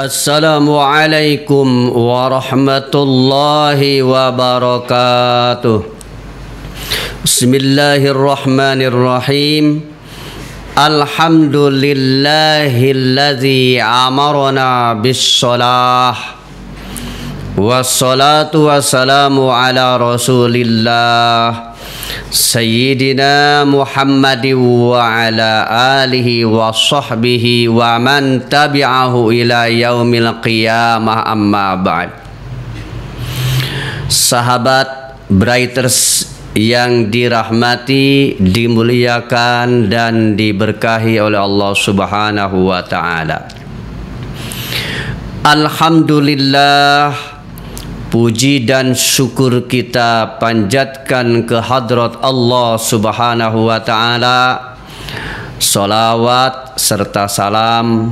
Assalamualaikum warahmatullahi wabarakatuh. Bismillahirrahmanirrahim. Alhamdulillahilladzi amarna bis-shalah. Wassalatu wassalamu ala Rasulillah Sayyidina Muhammadin wa ala alihi wa sahbihi wa man tabi'ahu ila yaumil qiyamah, amma ba'd. Sahabat Brighters yang dirahmati, dimuliakan dan diberkahi oleh Allah Subhanahu wa ta'ala, alhamdulillah, puji dan syukur kita panjatkan ke hadrat Allah Subhanahu wa ta'ala. Salawat serta salam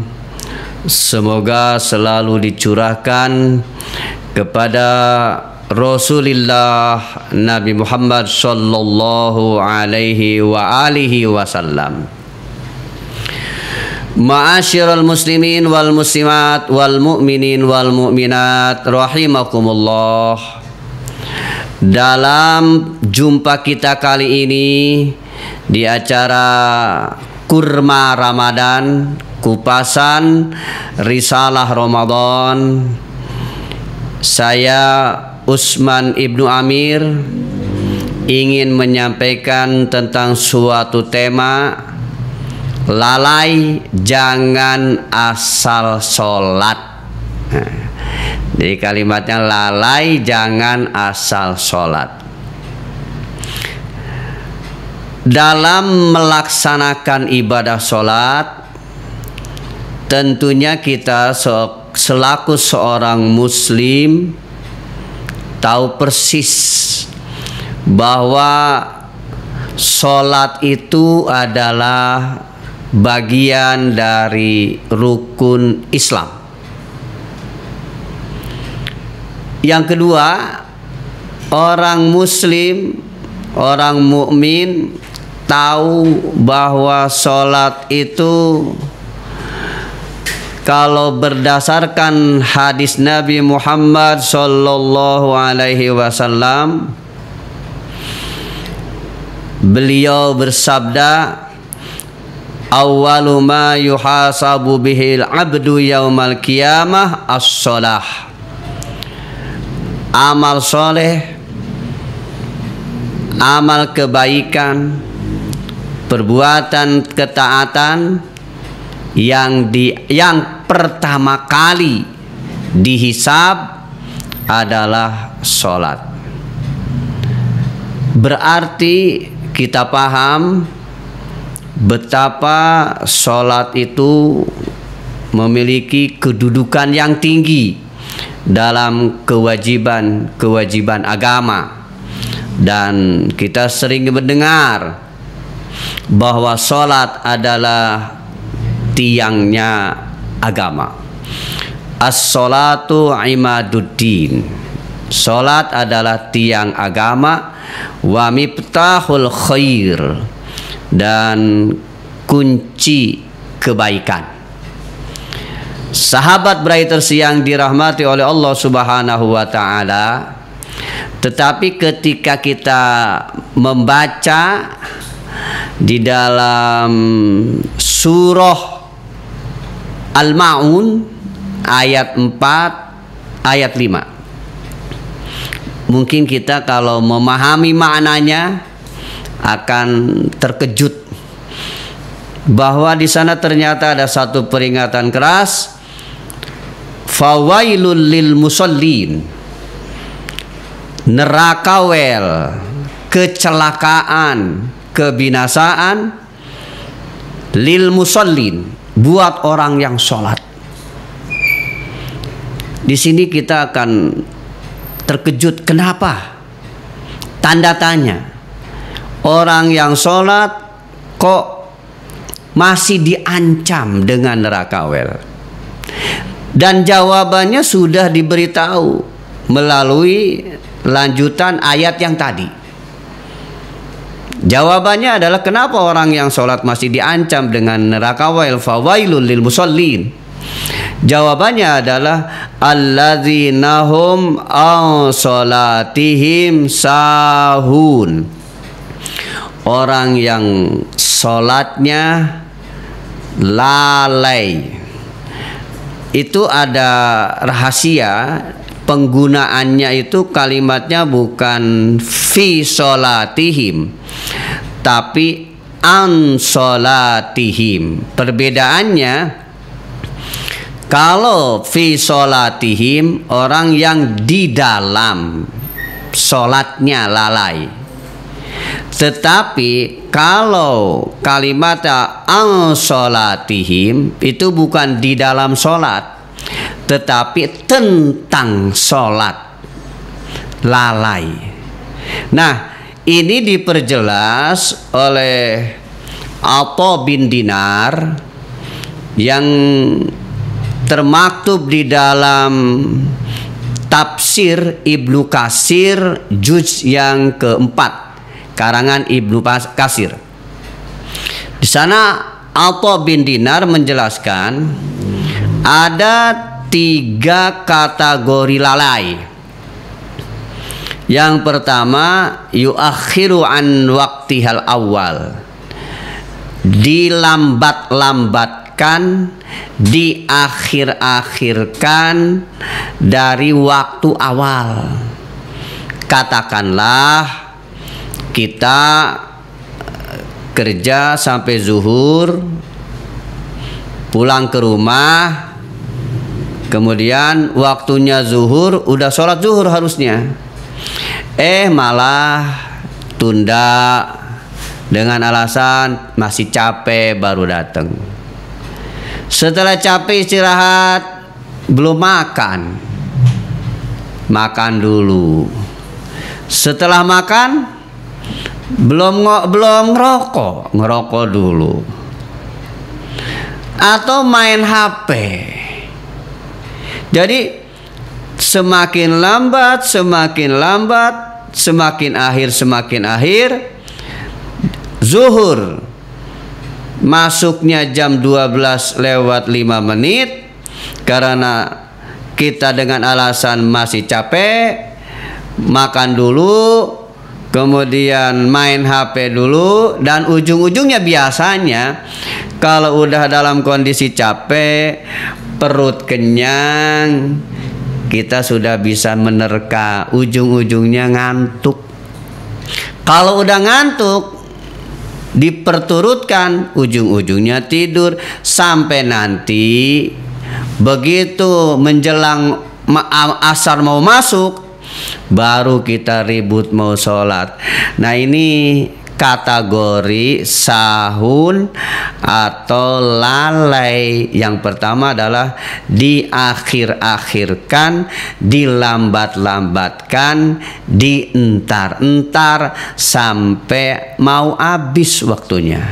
semoga selalu dicurahkan kepada Rasulullah Nabi Muhammad sallallahu alaihi wa alihi wasallam. Ma'asyiral muslimin wal muslimat wal mu'minin wal mu'minat rahimakumullah. Dalam jumpa kita kali ini di acara Kurma Ramadan, kupasan Risalah Ramadan, saya Usman Ibnu Amir ingin menyampaikan tentang suatu tema: lalai jangan asal sholat. Jadi kalimatnya lalai jangan asal sholat. Dalam melaksanakan ibadah sholat, tentunya kita selaku seorang muslim tahu persis bahwa sholat itu adalah bagian dari rukun Islam. Yang kedua, orang muslim, orang mukmin tahu bahwa sholat itu kalau berdasarkan hadis Nabi Muhammad sallallahu alaihi wasallam, beliau bersabda, awwalu ma yuhasabu bihil abdu yaumal qiyamah as-shalah. Amal soleh, amal kebaikan, perbuatan ketaatan yang pertama kali dihisab adalah sholat. Berarti kita paham betapa sholat itu memiliki kedudukan yang tinggi dalam kewajiban agama. Dan kita sering mendengar bahwa sholat adalah tiangnya agama. As-sholatu imaduddin. Sholat adalah tiang agama. Wa miftahul khair, dan kunci kebaikan. Sahabat Brighters yang dirahmati oleh Allah Subhanahu wa ta'ala, tetapi ketika kita membaca di dalam surah Al-Ma'un ayat 4 ayat 5, mungkin kita kalau memahami maknanya akan terkejut bahwa di sana ternyata ada satu peringatan keras, fawailul lil musallin, neraka wel, kecelakaan, kebinasaan, lil musallin, buat orang yang sholat. Di sini kita akan terkejut, kenapa? Tanda tanya. Orang yang sholat kok masih diancam dengan neraka wel? Dan jawabannya sudah diberitahu melalui lanjutan ayat yang tadi. Jawabannya adalah kenapa orang yang sholat masih diancam dengan neraka wail, fawailul lil musallin. Jawabannya adalah alladzina hum an salatihim sahun. Orang yang salatnya lalai. Itu ada rahasia penggunaannya, itu kalimatnya bukan fi salatihim tapi an salatihim. Perbedaannya, kalau fi salatihim orang yang di dalam salatnya lalai. Tetapi kalau kalimat an salatihim itu bukan di dalam salat, tetapi tentang salat lalai. Nah, ini diperjelas oleh Atha bin Dinar yang termaktub di dalam tafsir Ibnu Katsir juz yang keempat, karangan Ibnu Katsir. Di sana Atha bin Dinar menjelaskan ada 3 kategori lalai. Yang pertama, yuakhiru an waqtihal awal, dilambat-lambatkan, diakhir-akhirkan dari waktu awal. Katakanlah kita kerja sampai zuhur, pulang ke rumah, kemudian waktunya zuhur, udah sholat zuhur harusnya, malah tunda dengan alasan masih capek baru datang. Setelah capek istirahat, belum makan, makan dulu. Setelah makan, belum ngerokok dulu. Atau main HP. Jadi semakin lambat, semakin akhir. Zuhur masuknya jam 12 lewat 5 menit karena kita dengan alasan masih capek, makan dulu, kemudian main HP dulu, dan ujung-ujungnya biasanya kalau udah dalam kondisi capek, perut kenyang, kita sudah bisa menerka, ujung-ujungnya ngantuk. Kalau udah ngantuk, diperturutkan, ujung-ujungnya tidur, sampai nanti begitu menjelang asar mau masuk, baru kita ribut mau sholat. Nah, ini kategori sahun atau lalai. Yang pertama adalah diakhir-akhirkan, dilambat-lambatkan, dientar-entar sampai mau habis waktunya.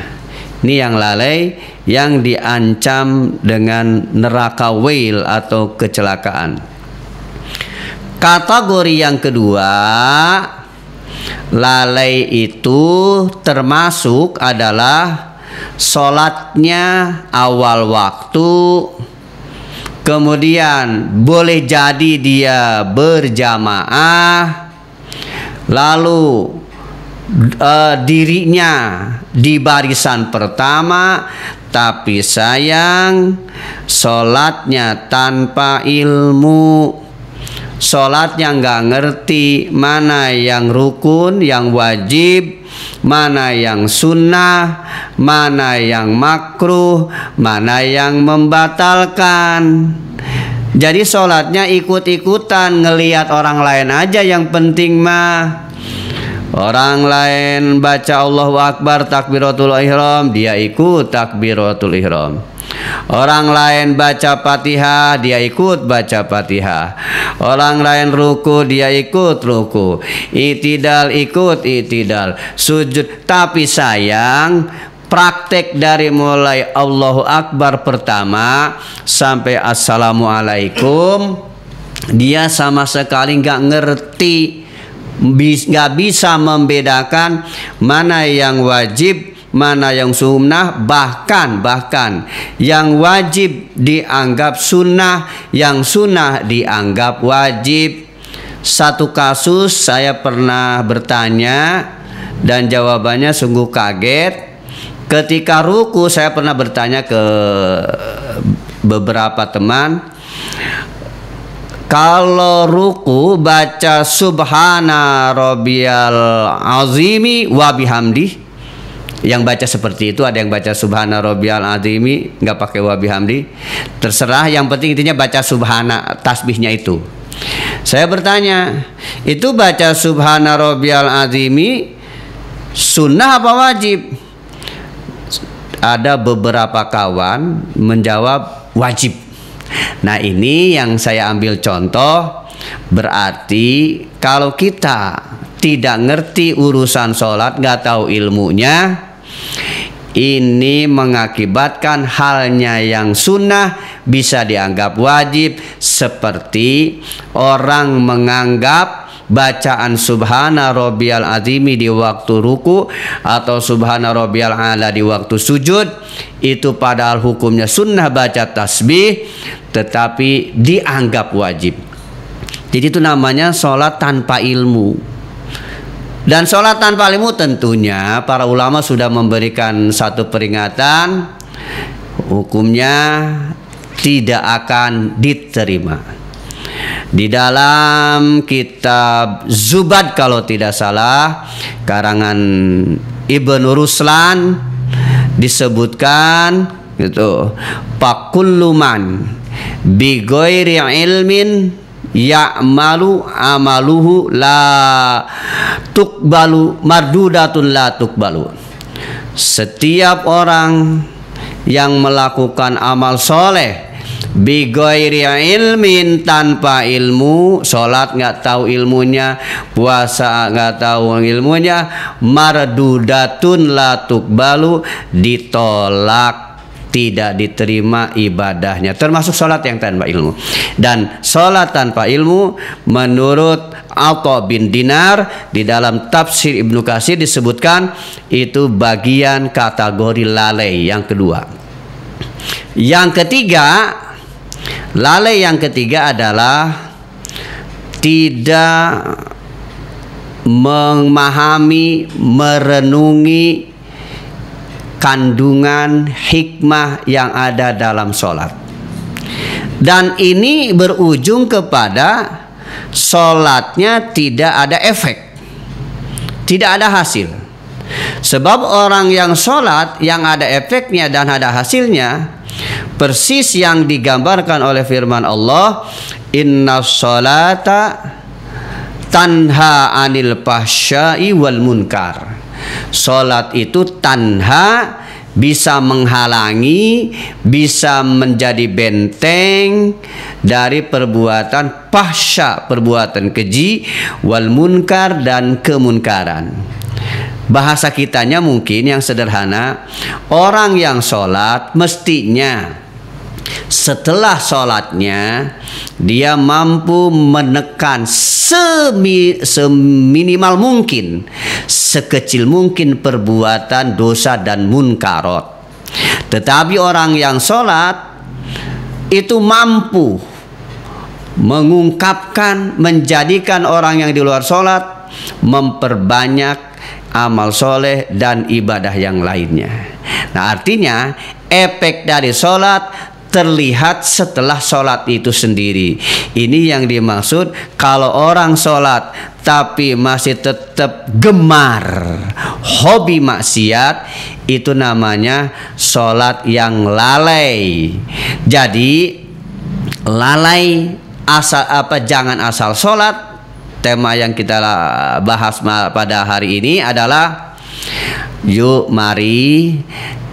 Ini yang lalai, yang diancam dengan neraka wail atau kecelakaan. Kategori yang kedua, lalai itu termasuk adalah sholatnya awal waktu, kemudian boleh jadi dia berjamaah, lalu dirinya di barisan pertama, tapi sayang sholatnya tanpa ilmu. Sholatnya nggak ngerti mana yang rukun, yang wajib, mana yang sunnah, mana yang makruh, mana yang membatalkan. Jadi sholatnya ikut-ikutan, ngelihat orang lain aja. Yang penting mah orang lain baca Allahu Akbar takbiratul ihram, dia ikut takbiratul ihram. Orang lain baca Fatihah, dia ikut baca Fatihah. Orang lain ruku, dia ikut ruku. I'tidal, ikut i'tidal. Sujud. Tapi sayang, praktek dari mulai Allahu Akbar pertama sampai Assalamualaikum, dia sama sekali nggak ngerti, nggak bisa membedakan mana yang wajib, mana yang sunnah, bahkan yang wajib dianggap sunnah, yang sunnah dianggap wajib. Satu kasus saya pernah bertanya dan jawabannya sungguh kaget. Ketika ruku saya pernah bertanya ke beberapa teman, kalau ruku baca subhana rabbiyal azimi wa bihamdi, yang baca seperti itu, ada yang baca subhana rabbiyal azimi nggak pakai wa bihamdi, terserah, yang penting intinya baca subhana, tasbihnya itu. Saya bertanya, itu baca subhana rabbiyal azimi sunnah apa wajib? Ada beberapa kawan menjawab wajib. Nah, ini yang saya ambil contoh. Berarti kalau kita tidak ngerti urusan sholat, nggak tahu ilmunya, ini mengakibatkan halnya yang sunnah bisa dianggap wajib, seperti orang menganggap bacaan subhana rabbiyal azimi di waktu ruku atau subhana rabbiyal a'la di waktu sujud itu padahal hukumnya sunnah baca tasbih, tetapi dianggap wajib. Jadi itu namanya sholat tanpa ilmu. Dan sholat tanpa ilmu tentunya para ulama sudah memberikan satu peringatan, hukumnya tidak akan diterima. Di dalam kitab Zubad kalau tidak salah, karangan Ibnu Ruslan, disebutkan itu pakulluman bi ghairi ilmin ya'malu amaluhu la tuqbalu mardudatun la tuqbalu. Setiap orang yang melakukan amal soleh bi ghairi ilmin, tanpa ilmu, sholat nggak tahu ilmunya, puasa nggak tahu ilmunya, mardudatun la tuqbalu, ditolak, tidak diterima ibadahnya, termasuk sholat yang tanpa ilmu. Dan sholat tanpa ilmu menurut Atha bin Dinar di dalam tafsir Ibnu Katsir disebutkan itu bagian kategori lalai yang kedua. Yang ketiga, lalai yang ketiga adalah tidak memahami, merenungi kandungan hikmah yang ada dalam sholat. Dan ini berujung kepada sholatnya tidak ada efek, tidak ada hasil. Sebab orang yang sholat yang ada efeknya dan ada hasilnya, persis yang digambarkan oleh firman Allah, inna sholata tanha anil fahsya'i wal munkar. Sholat itu tanha, bisa menghalangi, bisa menjadi benteng dari perbuatan fahsya, perbuatan keji, wal munkar, dan kemunkaran. Bahasa kitanya mungkin yang sederhana, orang yang sholat mestinya setelah sholatnya dia mampu menekan seminimal mungkin, sekecil mungkin perbuatan dosa dan munkarot. Tetapi orang yang sholat itu mampu mengungkapkan, menjadikan orang yang di luar sholat memperbanyak amal soleh dan ibadah yang lainnya. Nah, artinya efek dari sholat terlihat setelah sholat itu sendiri. Ini yang dimaksud kalau orang sholat tapi masih tetap gemar hobi maksiat, itu namanya sholat yang lalai. Jadi lalai asal jangan asal sholat. Tema yang kita bahas pada hari ini adalah, yuk mari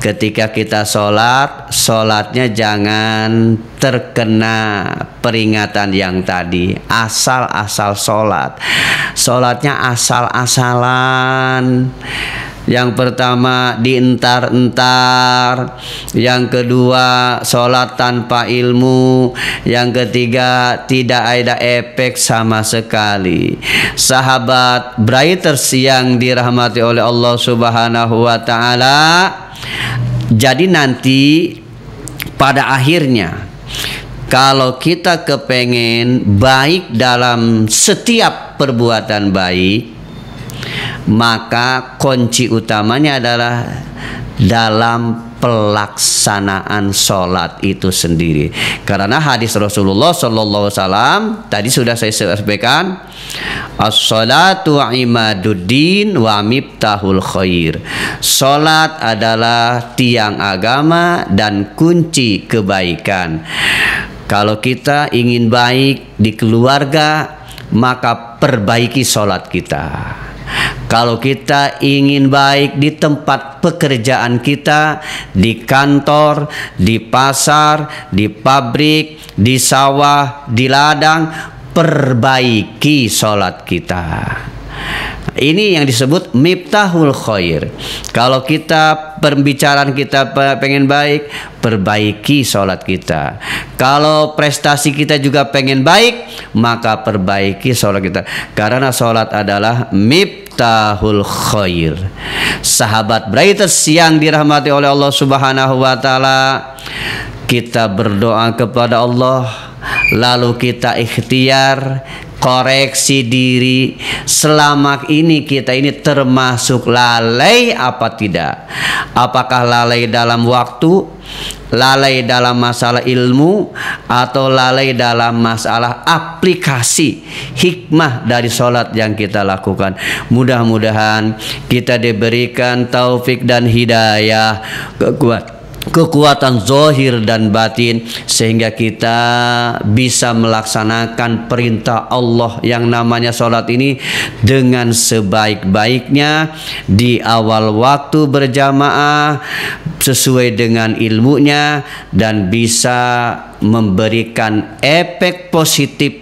ketika kita sholat, sholatnya jangan terkena peringatan yang tadi, asal-asal sholat. Sholatnya asal-asalan, Yang pertama dientar-entar, yang kedua sholat tanpa ilmu, yang ketiga tidak ada efek sama sekali. Sahabat Brighters yang dirahmati oleh Allah Subhanahu wa taala, jadi nanti pada akhirnya kalau kita kepengen baik dalam setiap perbuatan baik, maka kunci utamanya adalah dalam pelaksanaan sholat itu sendiri. Karena hadis Rasulullah Sallallahu Alaihi Wasallam tadi sudah saya sampaikan, as-sholatu imaduddin wa miftahul khair. Sholat adalah tiang agama dan kunci kebaikan. Kalau kita ingin baik di keluarga, maka perbaiki sholat kita. Kalau kita ingin baik di tempat pekerjaan kita, di kantor, di pasar, di pabrik, di sawah, di ladang, perbaiki sholat kita. Ini yang disebut miftahul khair. Kalau kita pembicaraan kita pengen baik, perbaiki sholat kita. Kalau prestasi kita juga pengen baik, maka perbaiki sholat kita. Karena sholat adalah miftahul khair. Sahabat Brighters yang dirahmati oleh Allah Subhanahu wa taala, kita berdoa kepada Allah, lalu kita ikhtiar, koreksi diri, selama ini kita ini termasuk lalai apa tidak? Apakah lalai dalam waktu, lalai dalam masalah ilmu, atau lalai dalam masalah aplikasi hikmah dari sholat yang kita lakukan? Mudah-mudahan kita diberikan taufik dan hidayah, kekuatan zahir dan batin, sehingga kita bisa melaksanakan perintah Allah yang namanya sholat ini dengan sebaik-baiknya, di awal waktu berjamaah sesuai dengan ilmunya, dan bisa memberikan efek positif,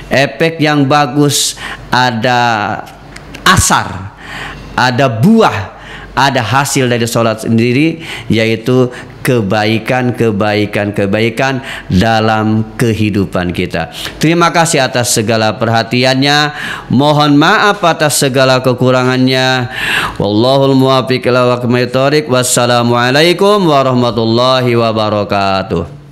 efek yang bagus, ada asar, ada buah, ada hasil dari sholat sendiri, yaitu kebaikan dalam kehidupan kita. Terima kasih atas segala perhatiannya. Mohon maaf atas segala kekurangannya. Wallahul muwaffiq ila aqwamit thoriq. Wassalamualaikum warahmatullahi wabarakatuh.